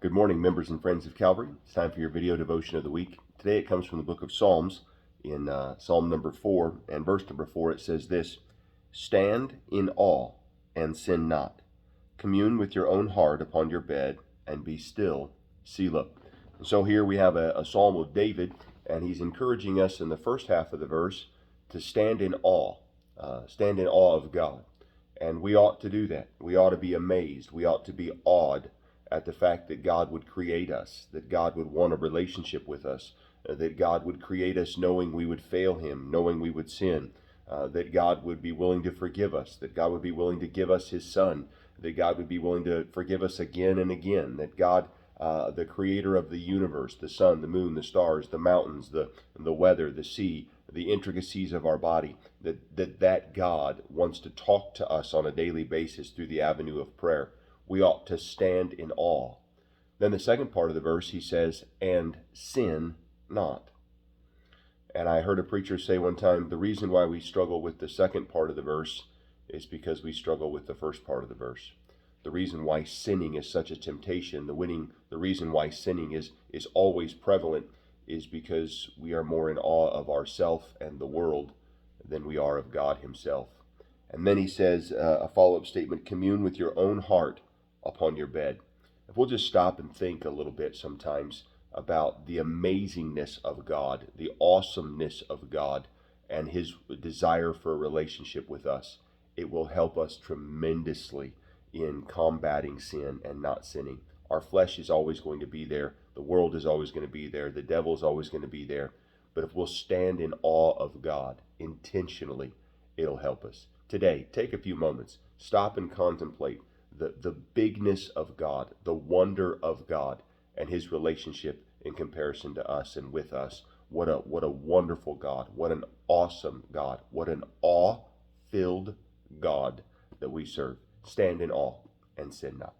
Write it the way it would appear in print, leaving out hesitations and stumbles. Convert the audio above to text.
Good morning, members and friends of Calvary. It's time for your video devotion of the week. Today it comes from the book of Psalms in Psalm number 4 and verse number 4. It says this: Stand in awe and sin not. Commune with your own heart upon your bed and be still, Selah. And so here we have a psalm of David, and he's encouraging us in the first half of the verse to stand in awe of God. And we ought to do that. We ought to be amazed. We ought to be awed at the fact that God would create us, that God would want a relationship with us, that God would create us knowing we would fail Him, knowing we would sin, that God would be willing to forgive us, that God would be willing to give us His Son, that God would be willing to forgive us again and again, that God, the creator of the universe, the sun, the moon, the stars, the mountains, the weather, the sea, the intricacies of our body, that God wants to talk to us on a daily basis through the avenue of prayer. We ought to stand in awe. Then the second part of the verse, he says, and sin not. And I heard a preacher say one time, the reason why we struggle with the second part of the verse is because we struggle with the first part of the verse. The reason why sinning is such a temptation, the reason why sinning is always prevalent, is because we are more in awe of ourself and the world than we are of God Himself. And then he says a follow-up statement: commune with your own heart upon your bed. If we'll just stop and think a little bit sometimes about the amazingness of God, the awesomeness of God, and His desire for a relationship with us, it will help us tremendously in combating sin and not sinning. Our flesh is always going to be there. The world is always going to be there. The devil is always going to be there. But if we'll stand in awe of God intentionally, it'll help us. Today, take a few moments, stop and contemplate the bigness of God, the wonder of God, and His relationship in comparison to us and with us. What a wonderful God, what an awesome God, what an awe-filled God that we serve. Stand in awe and sin not.